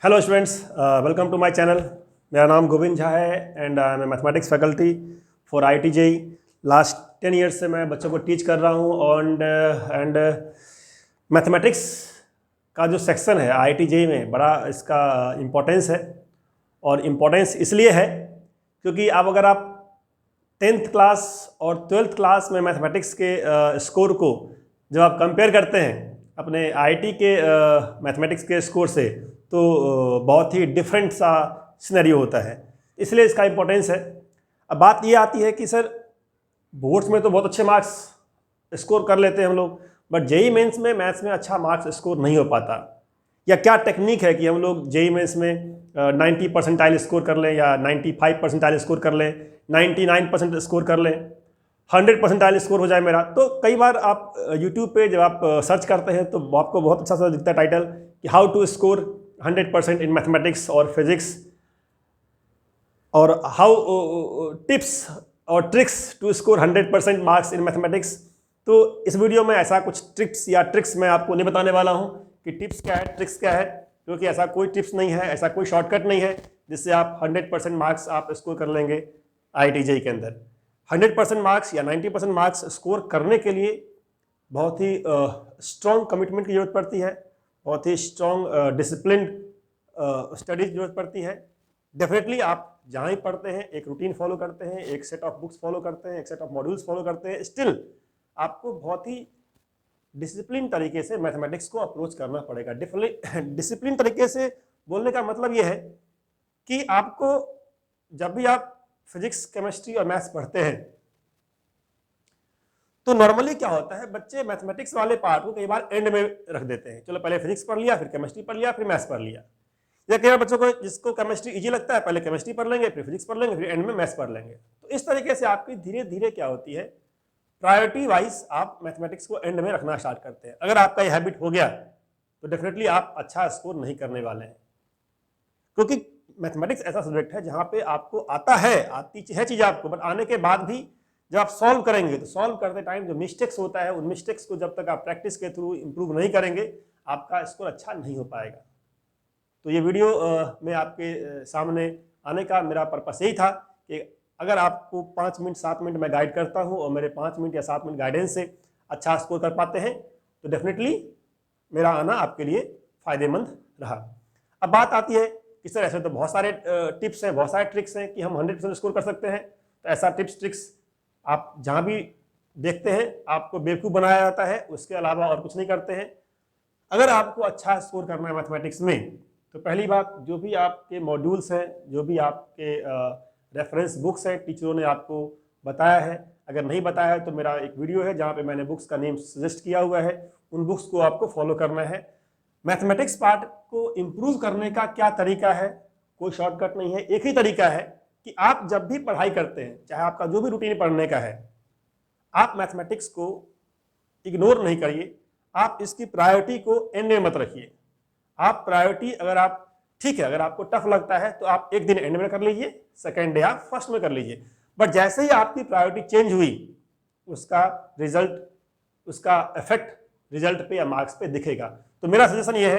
Hello students, welcome to my channel. मेरा नाम गोविंद झा है and I am mathematics faculty for IIT JEE। Last 10 years से मैं बच्चों को टीच कर रहा हूँ एंड मैथमेटिक्स का जो सेक्शन है IIT JEE में बड़ा इसका इम्पोर्टेंस है। और इम्पोर्टेंस इसलिए है क्योंकि अगर आप 10th क्लास और 12th क्लास में मैथमेटिक्स के स्कोर को जब आप कंपेयर करते हैं अपने IIT के मैथमेटिक्स के स्कोर से, तो बहुत ही डिफरेंट सा सिनेरियो होता है, इसलिए इसका इम्पोर्टेंस है। अब बात ये आती है कि सर बोर्ड्स में तो बहुत अच्छे मार्क्स स्कोर कर लेते हैं हम लोग, बट JEE मेंस में मैथ्स में अच्छा मार्क्स स्कोर नहीं हो पाता। या क्या टेक्निक है कि हम लोग JEE मेंस में 90 परसेंटाइल स्कोर कर लें या 95 परसेंटाइल स्कोर कर लें, 99% स्कोर कर लें, 100 परसेंटाइल स्कोर हो जाए मेरा। तो कई बार आप यूट्यूब पे जब आप सर्च करते हैं तो आपको बहुत अच्छा सा दिखता है टाइटल कि how to score 100% in mathematics और फिजिक्स, और हाउ टिप्स और tricks to score 100% marks in mathematics. तो इस वीडियो में ऐसा कुछ टिप्स या ट्रिक्स मैं आपको नहीं बताने वाला हूं कि टिप्स क्या है, ट्रिक्स क्या है, क्योंकि ऐसा कोई टिप्स नहीं है, ऐसा कोई शॉर्टकट नहीं है जिससे आप 100% मार्क्स आप स्कोर कर लेंगे IIT JEE के अंदर। 100% मार्क्स या 90% मार्क्स स्कोर करने के लिए बहुत ही स्ट्रॉन्ग कमिटमेंट की जरूरत पड़ती है, बहुत ही स्ट्रॉन्ग डिसिप्लिन स्टडीज की जरूरत पड़ती है। डेफिनेटली आप जहाँ ही पढ़ते हैं एक रूटीन फॉलो करते हैं, एक सेट ऑफ बुक्स फॉलो करते हैं, एक सेट ऑफ मॉड्यूल्स फॉलो करते हैं, स्टिल आपको बहुत ही डिसिप्लिन तरीके से मैथमेटिक्स को अप्रोच करना पड़ेगा। डिसिप्लिन तरीके से बोलने का मतलब ये है कि आपको जब भी आप फिजिक्स, केमिस्ट्री और मैथ्स पढ़ते हैं तो नॉर्मली क्या होता है, बच्चे मैथमेटिक्स वाले पार्ट को कई बार एंड में रख देते हैं। चलो पहले फिजिक्स पढ़ लिया, फिर केमिस्ट्री पढ़ लिया, फिर मैथ्स पढ़ लिया। या कई बार बच्चों को जिसको केमिस्ट्री इजी लगता है पहले केमिस्ट्री पढ़ लेंगे, फिर फिजिक्स पढ़ लेंगे, फिर एंड में मैथ्स पढ़ लेंगे। तो इस तरीके से आपकी धीरे धीरे क्या होती है, प्रायोरिटी वाइज आप मैथमेटिक्स को एंड में रखना स्टार्ट करते हैं। अगर आपका ये हैबिट हो गया तो डेफिनेटली आप अच्छा स्कोर नहीं करने वाले हैं, क्योंकि मैथमेटिक्स ऐसा सब्जेक्ट है जहां पे आपको आती है चीज आपको, बट आने के बाद भी जब आप सॉल्व करेंगे तो सॉल्व करते टाइम जो मिस्टेक्स होता है, उन मिस्टेक्स को जब तक आप प्रैक्टिस के थ्रू इंप्रूव नहीं करेंगे आपका स्कोर अच्छा नहीं हो पाएगा। तो ये वीडियो में आपके सामने आने का मेरा पर्पस यही था कि अगर आपको 5 मिनट 7 मिनट मैं गाइड करता हूं और मेरे 5 मिनट या 7 मिनट गाइडेंस से अच्छा स्कोर कर पाते हैं तो डेफिनेटली मेरा आना आपके लिए फायदेमंद रहा। अब बात आती है कि सर ऐसे तो बहुत सारे टिप्स हैं, बहुत सारे ट्रिक्स हैं कि हम 100% स्कोर कर सकते हैं। तो ऐसा टिप्स ट्रिक्स आप जहाँ भी देखते हैं आपको बेवकूफ़ बनाया जाता है, उसके अलावा और कुछ नहीं करते हैं। अगर आपको अच्छा स्कोर करना है मैथमेटिक्स में तो पहली बात, जो भी आपके मॉड्यूल्स हैं, जो भी आपके रेफरेंस बुक्स हैं, टीचरों ने आपको बताया है, अगर नहीं बताया है तो मेरा एक वीडियो है जहाँ पे मैंने बुक्स का नेम सजेस्ट किया हुआ है, उन बुक्स को आपको फॉलो करना है। मैथमेटिक्स पार्ट को इम्प्रूव करने का क्या तरीका है, कोई शॉर्टकट नहीं है, एक ही तरीका है कि आप जब भी पढ़ाई करते हैं, चाहे आपका जो भी रूटीन पढ़ने का है, आप मैथमेटिक्स को इग्नोर नहीं करिए, आप इसकी प्रायोरिटी को एंड में मत रखिए। आप प्रायोरिटी अगर आप ठीक है, अगर आपको टफ लगता है तो आप एक दिन एंड में कर लीजिए, सेकेंड डे आप फर्स्ट में कर लीजिए, बट जैसे ही आपकी प्रायोरिटी चेंज हुई उसका रिजल्ट, उसका इफेक्ट रिजल्ट पे या मार्क्स पे दिखेगा। तो मेरा सजेशन ये है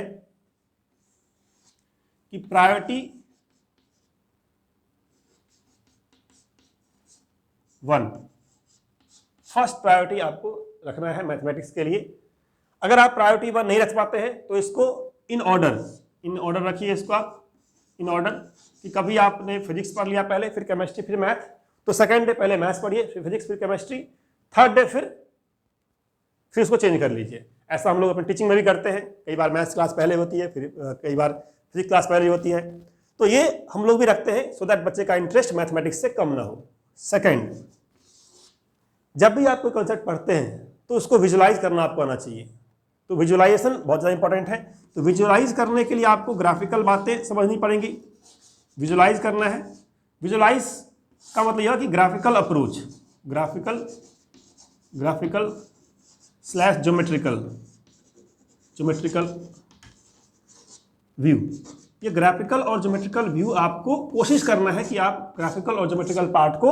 कि प्रायोरिटी 1, फर्स्ट प्रायोरिटी आपको रखना है मैथमेटिक्स के लिए। अगर आप प्रायोरिटी 1 नहीं रख पाते हैं तो इसको इन ऑर्डर रखिए, इसको आप इन ऑर्डर कि कभी आपने फिजिक्स पढ़ लिया पहले, फिर केमिस्ट्री, फिर मैथ, तो सेकेंड डे पहले मैथ्स पढ़िए, फिर फिजिक्स, फिर केमिस्ट्री, थर्ड डे फिर उसको चेंज कर लीजिए। ऐसा हम लोग अपनी टीचिंग में भी करते हैं, कई बार मैथ्स क्लास पहले होती है, फिर कई बार फिजिक्स क्लास पहले होती है, तो ये हम लोग भी रखते हैं सो दैट बच्चे का इंटरेस्ट मैथमेटिक्स से कम ना हो। सेकेंड, जब भी आप कोई कॉन्सेप्ट पढ़ते हैं तो उसको विजुलाइज करना आपको आना चाहिए। तो विजुलाइजेशन बहुत ज़्यादा इंपॉर्टेंट है। तो विजुलाइज करने के लिए आपको ग्राफिकल बातें समझनी पड़ेंगी। विजुलाइज करना है, विजुलाइज का मतलब यह कि graphical approach, graphical slash geometrical view, ये ग्राफिकल और ज्योमेट्रिकल व्यू आपको कोशिश करना है कि आप ग्राफिकल और ज्योमेट्रिकल पार्ट को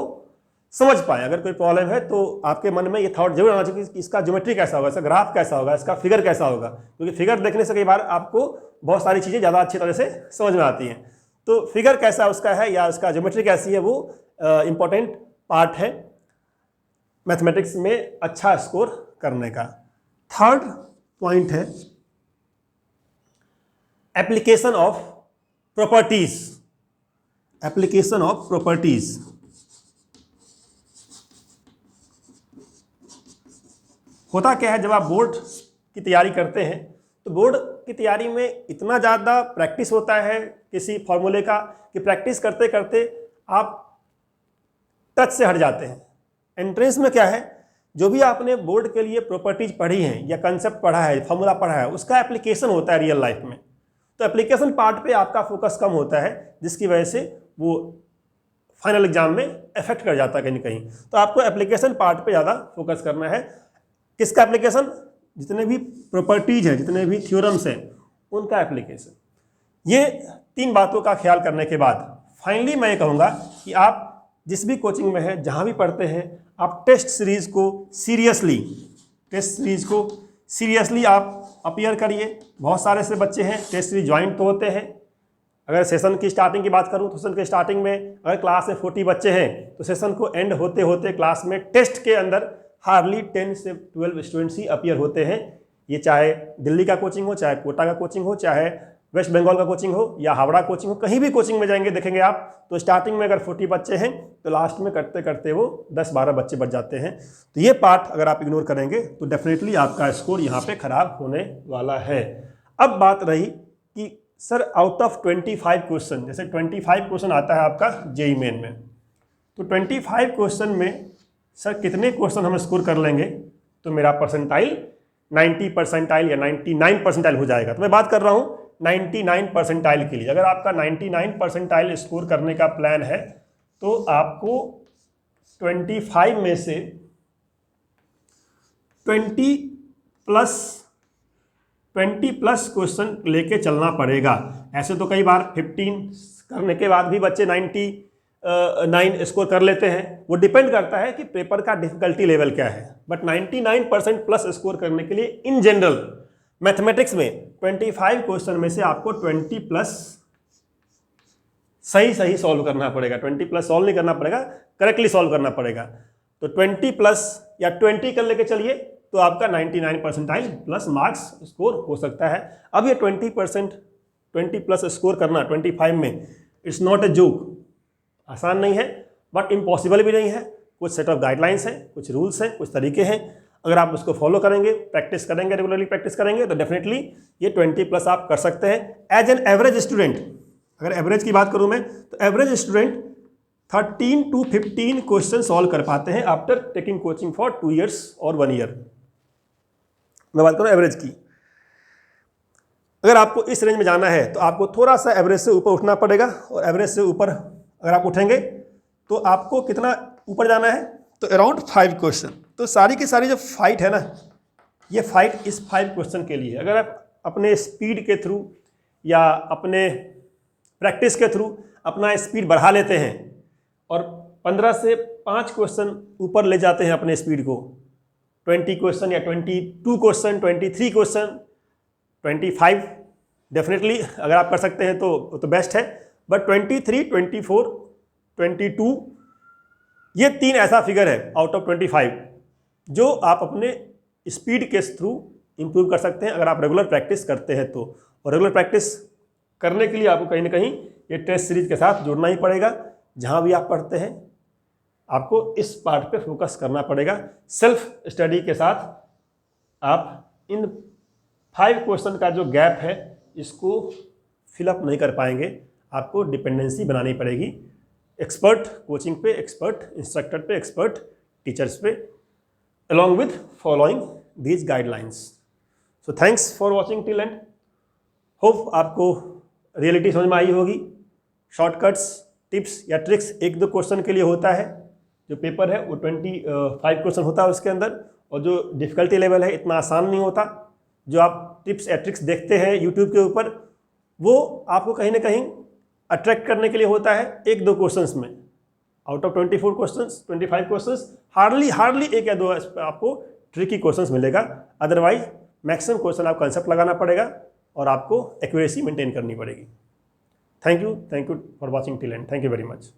समझ पाएँ। अगर कोई प्रॉब्लम है तो आपके मन में ये थॉट जरूर आना चाहिए कि इसका ज्योमेट्री कैसा होगा, इसका ग्राफ कैसा होगा, इसका फिगर कैसा होगा, क्योंकि फिगर देखने से कई बार आपको बहुत सारी चीज़ें ज़्यादा अच्छी तरह से समझ में आती हैं। तो फिगर कैसा उसका है या उसका ज्योमेट्री कैसी है, वो इम्पोर्टेंट पार्ट है मैथमेटिक्स में अच्छा स्कोर करने का। थर्ड पॉइंट है application of properties. Application of properties, होता क्या है, जब आप बोर्ड की तैयारी करते हैं तो बोर्ड की तैयारी में इतना ज़्यादा प्रैक्टिस होता है किसी फॉर्मूले का कि प्रैक्टिस करते करते आप टच से हट जाते हैं। एंट्रेंस में क्या है, जो भी आपने बोर्ड के लिए प्रॉपर्टीज पढ़ी हैं या कंसेप्ट पढ़ा है, फॉर्मूला पढ़ा है, उसका एप्लीकेशन होता है रियल लाइफ में। तो एप्लीकेशन पार्ट पे आपका फोकस कम होता है, जिसकी वजह से वो फाइनल एग्जाम में इफेक्ट कर जाता है कहीं ना कहीं। तो आपको एप्लीकेशन पार्ट पे ज़्यादा फोकस करना है। किसका एप्लीकेशन? जितने भी प्रॉपर्टीज हैं, जितने भी थ्योरम्स हैं, उनका एप्लीकेशन। ये तीन बातों का ख्याल करने के बाद फाइनली मैं ये कहूँगा कि आप जिस भी कोचिंग में हैं, जहाँ भी पढ़ते हैं, आप टेस्ट सीरीज़ को सीरियसली आप अपीयर करिए। बहुत सारे से बच्चे हैं टेस्ट सीरीज ज्वाइन तो होते हैं। अगर सेशन की स्टार्टिंग की बात करूँ तो सेशन के स्टार्टिंग में अगर क्लास में 40 बच्चे हैं तो सेशन को एंड होते होते क्लास में टेस्ट के अंदर हार्डली 10 से 12 स्टूडेंट्स ही अपीयर होते हैं। ये चाहे दिल्ली का कोचिंग हो, चाहे कोटा का कोचिंग हो, चाहे वेस्ट बंगाल का कोचिंग हो या हावड़ा कोचिंग हो, कहीं भी कोचिंग में जाएंगे देखेंगे आप तो स्टार्टिंग में अगर 40 बच्चे हैं तो लास्ट में करते करते वो 10-12 बच्चे बच जाते हैं। तो ये पार्ट अगर आप इग्नोर करेंगे तो डेफिनेटली आपका स्कोर यहाँ पे खराब होने वाला है। अब बात रही कि सर आउट ऑफ 25 क्वेश्चन, जैसे 25 क्वेश्चन आता है आपका जेईई मेन में, तो 25 क्वेश्चन में सर कितने क्वेश्चन हम स्कोर कर लेंगे तो मेरा परसेंटाइल 90 परसेंटाइल या 99 परसेंटाइल हो जाएगा। तो मैं बात कर रहा हूँ 99 परसेंटाइल के लिए। अगर आपका 99 परसेंटाइल स्कोर करने का प्लान है तो आपको 25 में से 20 प्लस क्वेश्चन लेके चलना पड़ेगा। ऐसे तो कई बार 15 करने के बाद भी बच्चे 99 स्कोर कर लेते हैं, वो डिपेंड करता है कि पेपर का डिफिकल्टी लेवल क्या है। बट 99% प्लस स्कोर करने के लिए इन जनरल मैथमेटिक्स में 25 क्वेश्चन में से आपको 20 प्लस सही सॉल्व करना पड़ेगा। 20 प्लस सॉल्व नहीं करना पड़ेगा, करेक्टली सॉल्व करना पड़ेगा। तो 20 प्लस या 20 कर लेके चलिए तो आपका 99 परसेंटाइल प्लस मार्क्स स्कोर हो सकता है। अब ये 20 प्लस स्कोर करना 25 में इट्स नॉट ए जोक, आसान नहीं है बट इम्पॉसिबल भी नहीं है। कुछ सेट ऑफ गाइडलाइंस हैं, कुछ रूल्स हैं, कुछ तरीके हैं। अगर आप उसको फॉलो करेंगे, प्रैक्टिस करेंगे, रेगुलरली प्रैक्टिस करेंगे तो डेफिनेटली ये 20 प्लस आप कर सकते हैं। एज एन एवरेज स्टूडेंट, अगर एवरेज की बात करूं मैं तो average student 13 to 15 question solve कर पाते हैं after taking coaching for 2 years और 1 year। मैं बात करूँ एवरेज की। अगर आपको इस रेंज में जाना है तो आपको थोड़ा सा एवरेज से ऊपर उठना पड़ेगा, और एवरेज से ऊपर अगर आप उठेंगे तो आपको कितना ऊपर जाना है तो अराउंड 5 क्वेश्चन। तो सारी की सारी जो फाइट है ना, ये फाइट इस 5 क्वेश्चन के लिए। अगर आप अपने स्पीड के थ्रू या अपने प्रैक्टिस के थ्रू अपना स्पीड बढ़ा लेते हैं और 15 से 5 क्वेश्चन ऊपर ले जाते हैं अपने स्पीड को, 20 क्वेश्चन या 22 क्वेश्चन, 23 क्वेश्चन, 25 डेफिनेटली अगर आप कर सकते हैं तो बेस्ट है। बट 23, 24, 22 ये 3 ऐसा फिगर है आउट ऑफ 25 जो आप अपने स्पीड के थ्रू इंप्रूव कर सकते हैं अगर आप रेगुलर प्रैक्टिस करते हैं तो। और रेगुलर प्रैक्टिस करने के लिए आपको कहीं ना कहीं ये टेस्ट सीरीज के साथ जुड़ना ही पड़ेगा। जहाँ भी आप पढ़ते हैं आपको इस पार्ट पे फोकस करना पड़ेगा। सेल्फ स्टडी के साथ आप इन 5 क्वेश्चन का जो गैप है इसको फिलअप नहीं कर पाएंगे। आपको डिपेंडेंसी बनानी पड़ेगी एक्सपर्ट कोचिंग पे, एक्सपर्ट इंस्ट्रक्टर पे, एक्सपर्ट टीचर्स पे, along with following these guidelines. So thanks for watching till end. Hope आपको रियलिटी समझ में आई होगी। शॉर्टकट्स, टिप्स या ट्रिक्स 1-2 क्वेश्चन के लिए होता है। जो पेपर है वो 25 क्वेश्चन होता है उसके अंदर, और जो डिफ़िकल्टी लेवल है इतना आसान नहीं होता। जो आप टिप्स या ट्रिक्स देखते हैं यूट्यूब के ऊपर, वो आपको कहीं ना कहीं अट्रैक्ट करने के लिए होता है 1-2 क्वेश्चंस में। Out of 24 questions 25 questions hardly एक या दो आपको ट्रिकी क्वेश्चंस मिलेगा, अदरवाइज मैक्सिमम क्वेश्चन आप कंसेप्ट लगाना पड़ेगा और आपको एक्यूरेसी मेंटेन करनी पड़ेगी। Thank you for watching till and, thank you very much.